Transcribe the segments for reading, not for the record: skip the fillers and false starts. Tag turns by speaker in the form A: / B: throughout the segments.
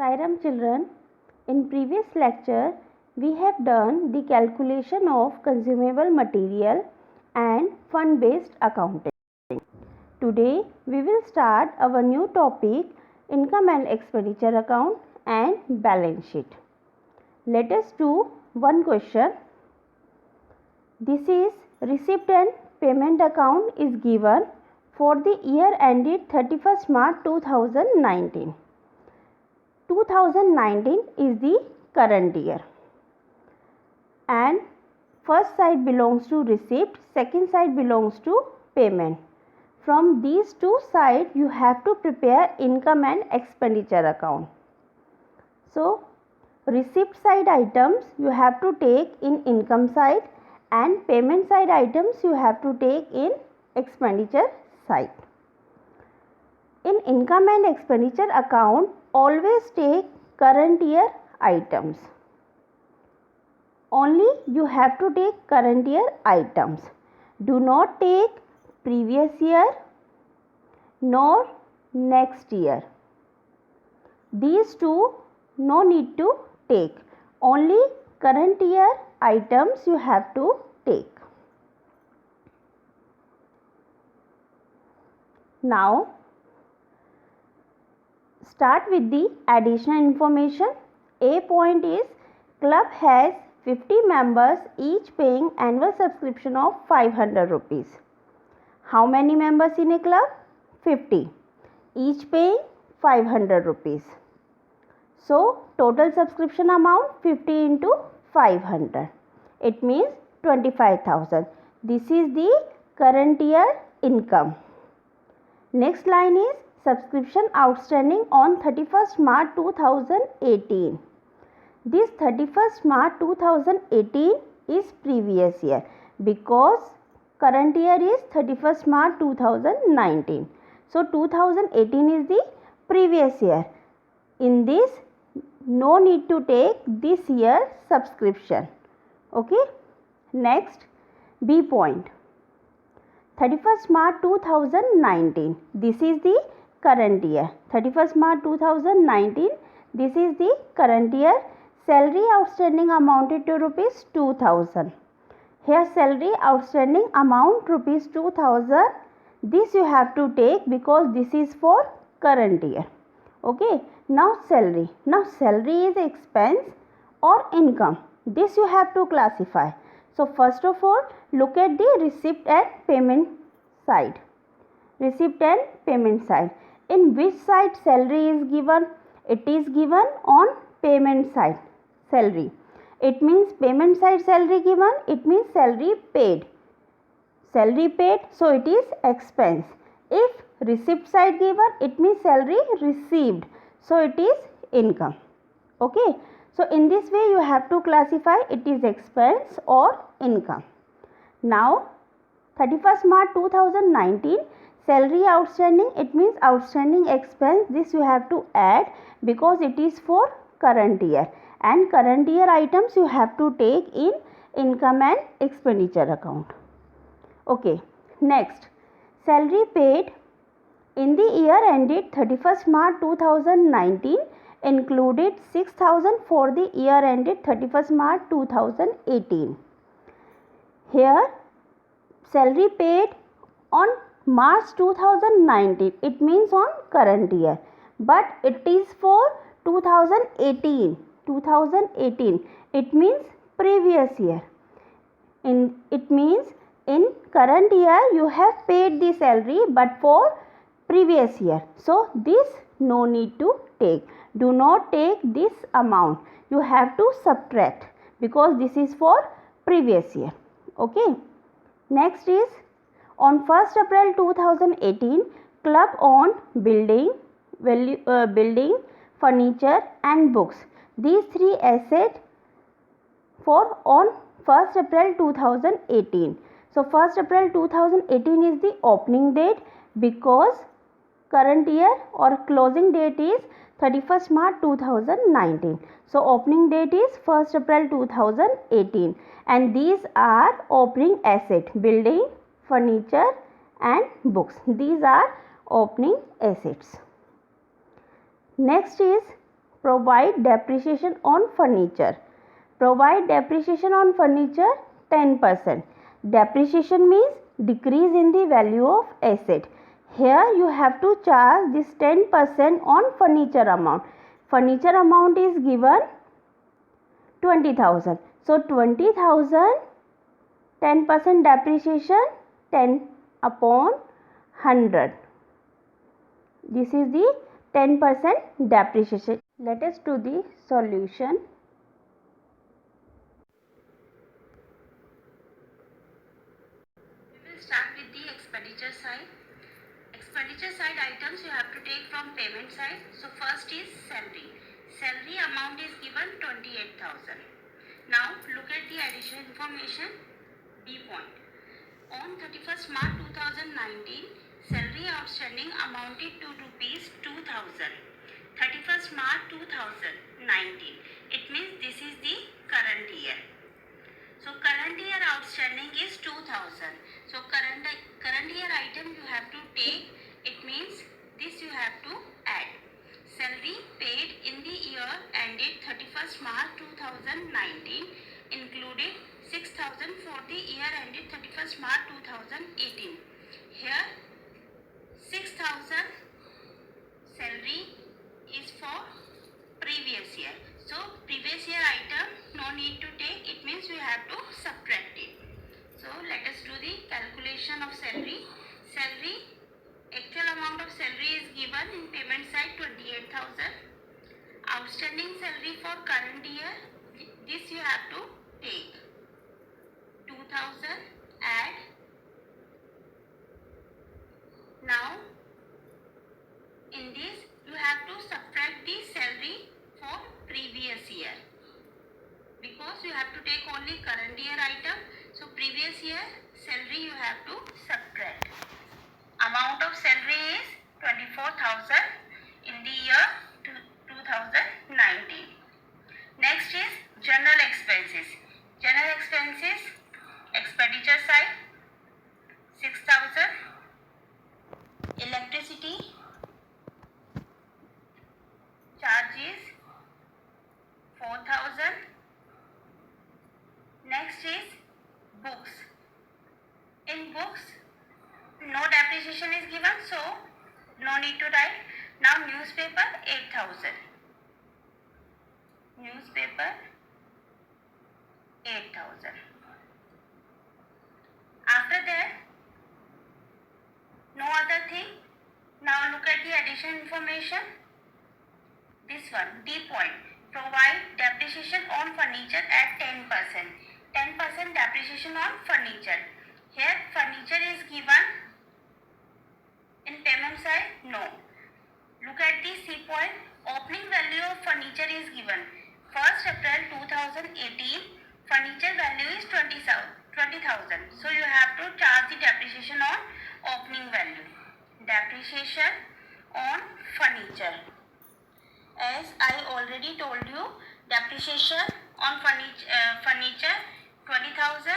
A: Sairam children, in previous lecture we have done the calculation of consumable material and fund based accounting. Today we will start our new topic, income and expenditure account and balance sheet. Let us do one question. This is receipt and payment account is given for the year ended 31st March 2019. 2019 is the current year and first side belongs to receipt, second side belongs to payment. From these two sides you have to prepare income and expenditure account. So receipt side items you have to take in income side and payment side items you have to take in expenditure side. In income and expenditure account, always take current year items. Only you have to take current year items. Do not take previous year nor next year. These two no need to take. Only current year items you have to take. Now start with the additional information. A point is club has 50 members each paying annual subscription of 500 rupees. How many members in a club? 50. Each paying 500 rupees. So total subscription amount 50 into 500. It means 25,000. This is the current year income. Next line is subscription outstanding on 31st March 2018. This 31st March 2018 is previous year because current year is 31st March 2019. So 2018 is the previous year. In this no need to take this year subscription. Okay. Next B point. 31st March 2019. This is the current year. 31st March 2019. This is the current year. Salary outstanding amounted to rupees 2000. Here salary outstanding amount rupees 2000. This you have to take because this is for current year. Okay. Now salary. Now salary is expense or income. This you have to classify. So first of all look at the receipt and payment side. Receipt and payment side. In which side salary is given? It is given on payment side salary. It means payment side salary given. It means salary paid. Salary paid, so it is expense. If receipt side given, it means salary received. So it is income. Okay. So in this way you have to classify it is expense or income. Now 31st March 2019 salary outstanding, it means outstanding expense. This you have to add because it is for current year and current year items you have to take in income and expenditure account. Okay. Next salary paid in the year ended 31st March 2019 included 6,000 for the year ended 31st March 2018. Here salary paid on March 2019, it means on current year, but it is for 2018. 2018, it means previous year. It means in current year you have paid the salary but for previous year. So this no need to take. Do not take this amount. You have to subtract because this is for previous year. Okay. Next is on 1st April 2018, club owned building, furniture and books. These three assets for on 1st April 2018. So 1st April 2018 is the opening date because current year or closing date is 31st March 2019. So opening date is 1st April 2018 and these are opening asset, building, furniture and books. These are opening assets. Next is Provide depreciation on furniture. Provide depreciation on furniture 10%. Depreciation means decrease in the value of asset. Here you have to charge this 10% on furniture amount. Furniture amount is given 20,000. So 20,000, 10% depreciation, 10 upon 100. This is the 10% depreciation. Let us do the solution.
B: We will start with the expenditure side. Expenditure side items you have to take from payment side. So first is salary. Salary amount is given 28,000. Now look at the additional information. B point. On 31st March 2019, salary outstanding amounted to rupees 2,000. 31st March 2019. It means this is the current year. So current year outstanding is 2,000. So current year item you have to take. It means this you have to add. Salary paid in the year ended 31st March 2019 included 6,000 for the year ended 31st March 2018. Here 6,000 salary is for previous year. So previous year item no need to take, it means we have to subtract it. So let us do the calculation of salary. Salary, actual amount of salary is given in payment side 28,000. Outstanding salary for current year, this you have to take 2,000, add. Now in this you have to subtract the salary for previous year, because you have to take only current year item. So previous year salary you have to subtract. Amount of salary is 24,000 in the year 2019. Next is general expenses. General expenses, expenditure side 6,000. Electricity charges 4,000. Next is books. In books no depreciation is given, so no need to write. Now newspaper 8,000. Newspaper 8,000. After that no other thing. Now look at the additional information. This one, D point. Provide depreciation on furniture at 10%. 10% depreciation on furniture. Here furniture is given in payment side, no. Look at the C point. Opening value of furniture is given. 1st April 2018, furniture value is 20,000. So you have to charge the depreciation on opening value. Depreciation on furniture. As I already told you, depreciation on furniture 20,000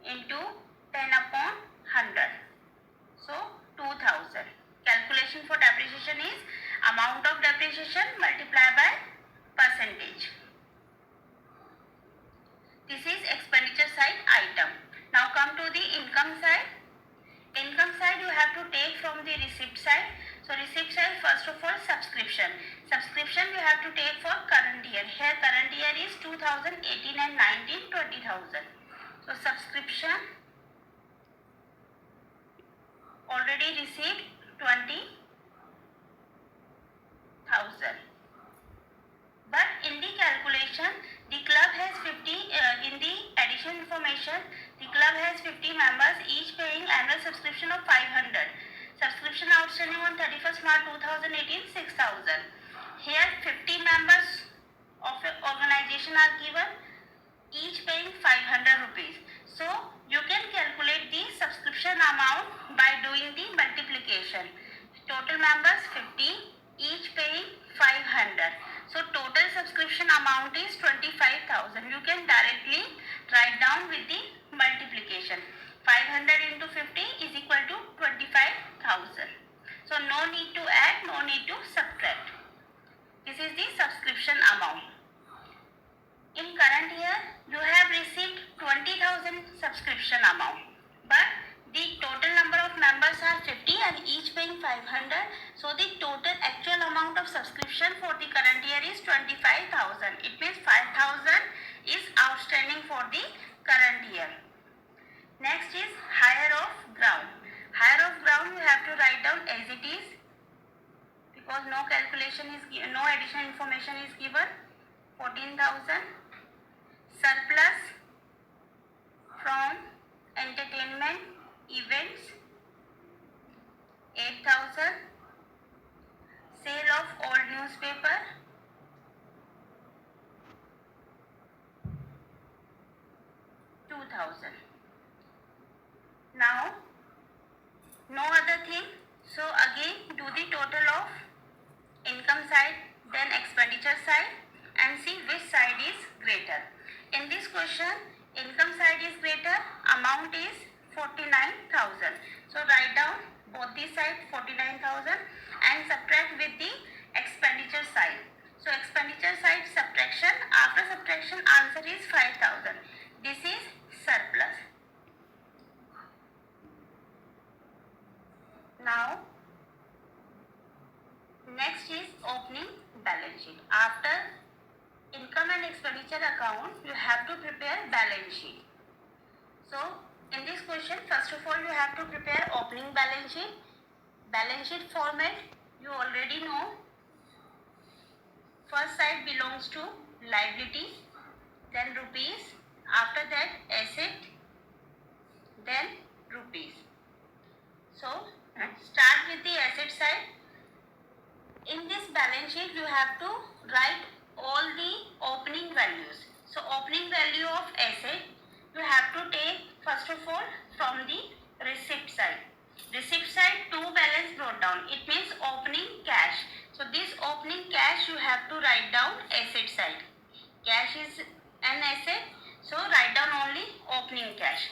B: into 10 upon 100. So 2,000. Calculation for depreciation is amount of depreciation multiplied by percentage. This is expenditure side item. Now come to the income side. Income side you have to take from the receipt side. So receipt side, first of all subscription. Subscription you have to take for current year. Here current year is 2018 and 19, 20,000. So subscription already received 20,000. But in the calculation, the club has 50, in the additional information, the club has 50 members, each paying annual subscription of 500. Subscription outstanding on 31st March 2018, 6,000. Here 50 members of an organization are given, each paying 500 rupees. So you can calculate the subscription amount by doing the multiplication. Total members 50, each paying 500. So total subscription amount is 25,000. You can directly write down with the multiplication. 500 into 50 is equal to 25,000. So no need to add, no need to subtract. subscription for the current year is 25,000. It means 5,000 is outstanding for the current year. Next is hire of ground. Hire of ground you have to write down as it is, because no calculation is given, no additional information is given. 14,000. Surplus from entertainment events, 8,000. Sale of old newspaper, 2,000. Now no other thing, so again do the total of income side then expenditure side and see which side is greater. In this question income side is greater, amount is 49,000. So write down both the sides 49,000 and subtract with the expenditure side. So expenditure side subtraction, after subtraction answer is 5,000. This is surplus. Now next is opening balance sheet. After income and expenditure account you have to prepare balance sheet. So in this question first of all you have to prepare opening balance sheet. Balance sheet format you already know. First side belongs to liability, then rupees, after that asset, then rupees. So start with the asset side. In this balance sheet you have to write all the opening values. So opening value of asset you have to take first of all from the receipt side. Receipt side two balance brought down, it means opening cash. So this opening cash you have to write down asset side. Cash is an asset, so write down only opening cash.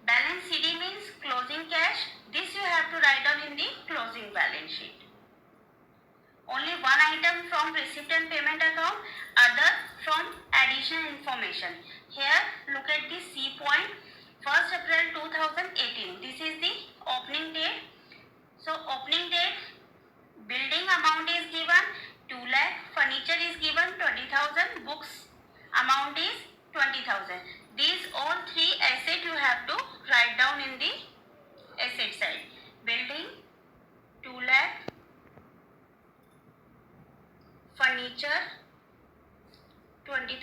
B: Balance CD means closing cash. This you have to write down in the closing balance sheet. Only one item from receipt and payment account, other from additional information. Here look at the C point. 1st April 2018. This is the opening date. So opening date, building amount is given 2 lakh, furniture is given 20,000, books amount is 20,000. These all three assets you have to write down in the asset side. Building 2 lakh, furniture 20,000.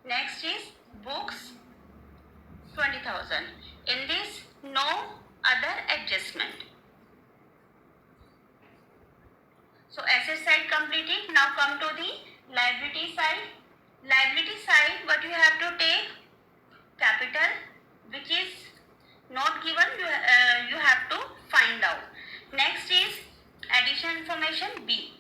B: Next is books 20,000. In this no other adjustment. So asset side completed. Now come to the liability side. Liability side what you have to take? Capital, which is not given, you have to find out. Next is additional information B.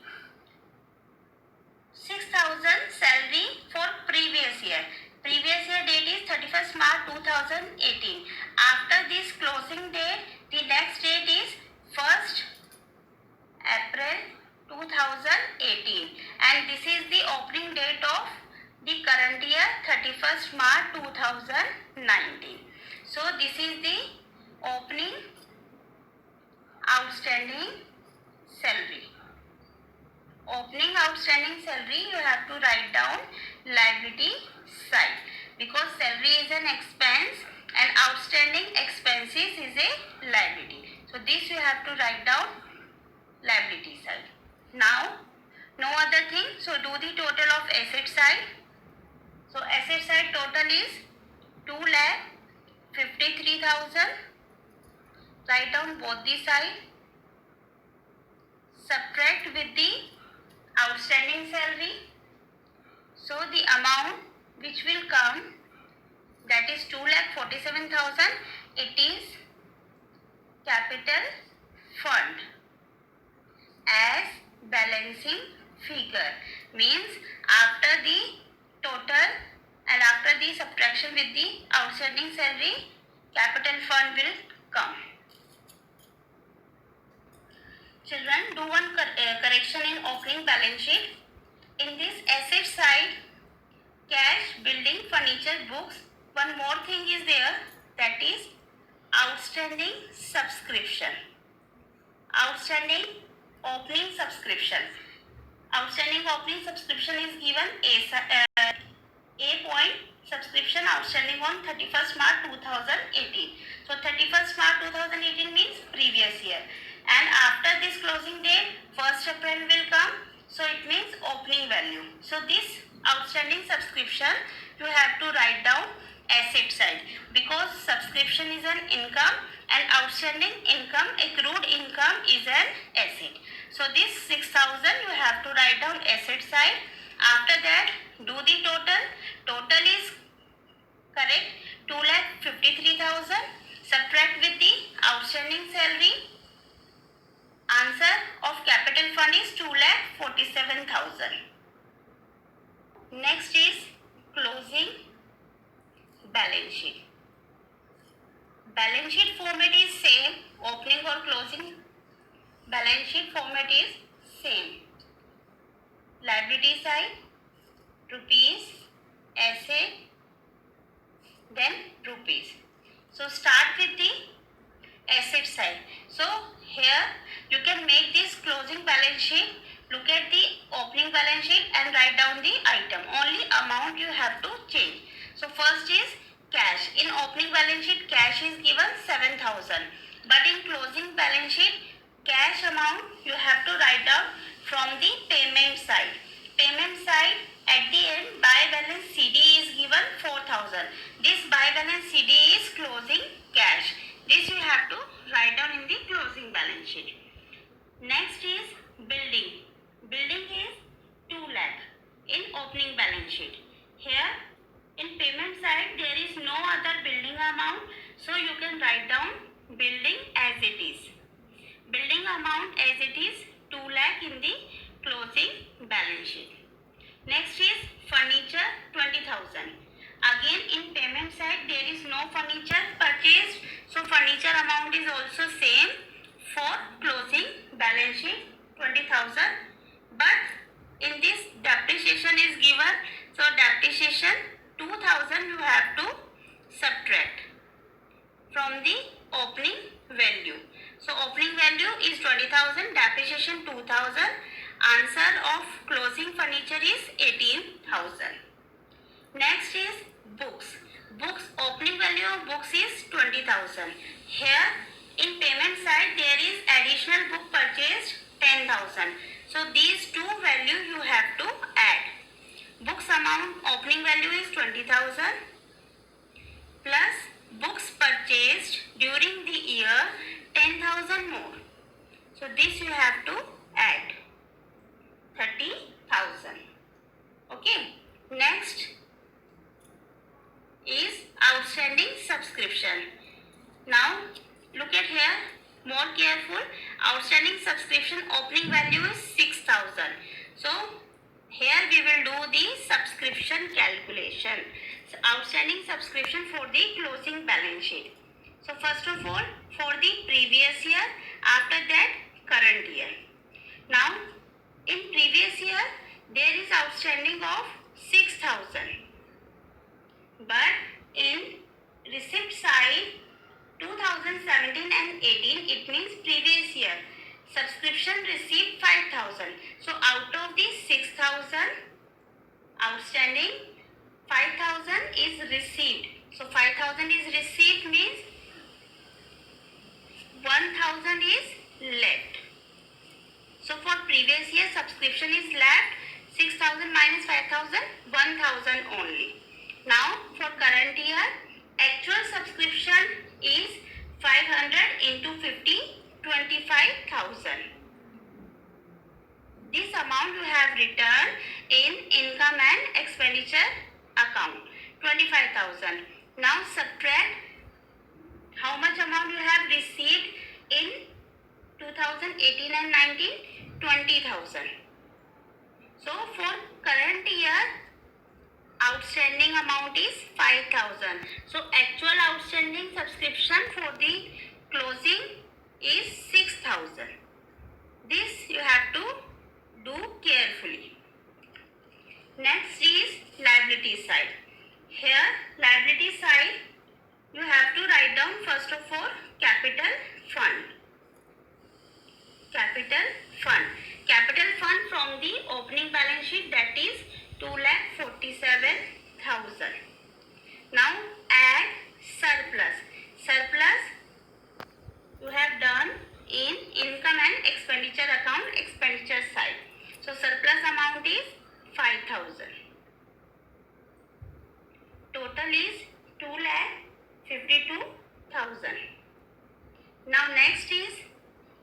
B: 6,000 salary for previous year. Previous year date is 31st March 2018. After this closing date, the next date is 1st April 2018 and this is the opening date of the current year 31st March 2019. So this is the opening outstanding salary. Opening outstanding salary you have to write down liability side, because salary is an expense and outstanding expenses is a liability. So this you have to write down liability side. Now no other thing, so do the total of asset side. So asset side total is 2,53,000. Write down both the side. Subtract with the outstanding salary. So the amount which will come, that is 2,47,000. It is capital fund as balancing figure, means after the total and after the subtraction with the outstanding salary, capital fund will come. Children, do one correction in opening balance sheet. In this asset side, cash, building, furniture, books, one more thing is there, that is outstanding subscription. Outstanding opening subscription. Outstanding opening subscription is given A point subscription outstanding on 31st March 2018. So 31st March 2018 means previous year. And after this closing date, 1st April will come. So it means opening value. So this outstanding subscription you have to write down asset side, because subscription is an income and outstanding income, accrued income is an asset. So this 6,000 you have to write down asset side. After that, do the total. Total is correct, 2,53,000. Subtract with the outstanding salary. Answer of capital fund is 2,47,000. Next is closing balance sheet. Balance sheet format is same. Opening or closing balance sheet format is same. Liability side, rupees, asset, then rupees. So start with the asset side. So here you can make this closing balance sheet. Look at the opening balance sheet and write down the item. Only amount you have to change. So first is cash. In opening balance sheet, cash is given 7,000. But in closing balance sheet, cash amount you have to write down from the payment side. Payment side, at the end, buy balance CD is given 4,000. This buy balance CD is closing cash. This you have to write down in the closing balance sheet. Next is building. Building is 2 lakh in opening balance sheet. Here in payment side there is no other building amount, so you can write down building as it is. Building amount as it is 2 lakh in the closing balance sheet. Next is furniture 20,000. Again in payment side there is no furniture purchased, so furniture amount is also same for closing balance sheet 20,000. But in this depreciation is given, so depreciation 2,000 you have to subtract from the opening value. So opening value is 20,000, depreciation 2,000. Answer of closing furniture is 18,000. Next is books. Books, opening value of books is 20,000. Here in payment side there is additional book purchased 10,000. So these two values you have to add. Books amount opening value is 20,000 plus books purchased during the year 10,000 more. So this you have to add 30,000. Okay. Next is outstanding subscription. Now look at here more careful. Outstanding subscription opening value is 6,000. So here we will do the subscription calculation. So outstanding subscription for the closing balance sheet. So first of all for the previous year, after that current year. Now in previous year there is outstanding of 6,000. But in receipt side 2017 and 18, it means previous year, subscription received 5,000. So out of the 6,000 outstanding, 5,000 is received. So 5,000 is received means 1,000 is left. So for previous year subscription is left, 6,000 minus 5,000, 1,000 only. Now for current year, actual subscription is 500 into 50, 25,000. This amount you have returned in income and expenditure account, 25,000. Now subtract how much amount you have received in 2018 and 19, 20,000. So for current year, outstanding amount is 5,000. So actual outstanding subscription for the closing is 6,000. This you have to do carefully. Next is liability side. Here liability side you have to write down first of all capital fund. capital fund. Capital fund from the opening balance sheet, that is 2,47,000. Now add surplus. Surplus you have done in income and expenditure account, expenditure side. So surplus amount is 5,000. Total is 2,52,000. Now next is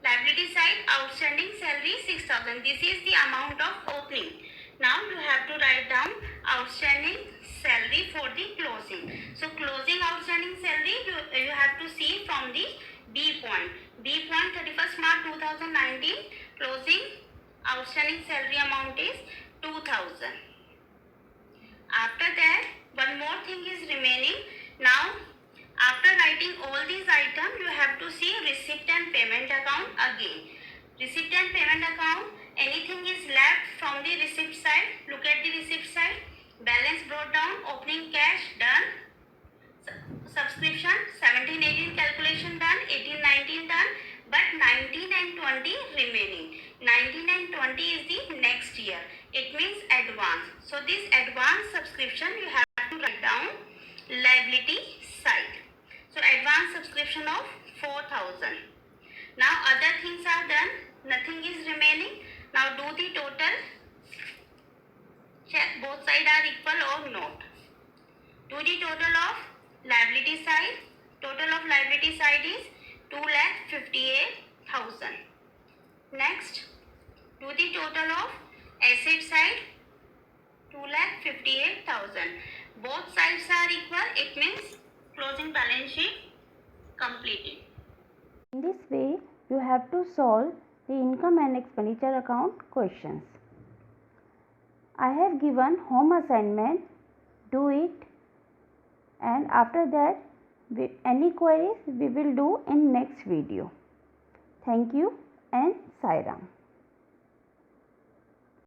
B: liability side, outstanding salary 6,000. This is the amount of opening. Now you have to write down outstanding salary for the closing. So closing outstanding salary you have to see from the B point. B point 31st March 2019 closing outstanding salary amount is 2,000. After that one more thing is remaining. Now after writing all these items, you have to see receipt and payment account again. Receipt and payment account, anything is left from the receipt side, look at the receipt side. Balance brought down, opening cash done, subscription 17-18 calculation done, 18-19 done, but 19 and 20 remaining. 19 and 20 is the next year. It means advance. So this advance subscription you have to write down liability side. So advance subscription of 4,000. Now other things are done. Nothing is remaining. Now do the total. Check both sides are equal or not. Do the total of liability side. Total of liability side is 2,58,000. Next, do the total of asset side. 2,58,000. Both sides are equal. It means closing balance sheet completed.
A: In this way, you have to solve the income and expenditure account questions. I have given home assignment. Do it, and after that, any queries we will do in next video. Thank you and Sai Ram.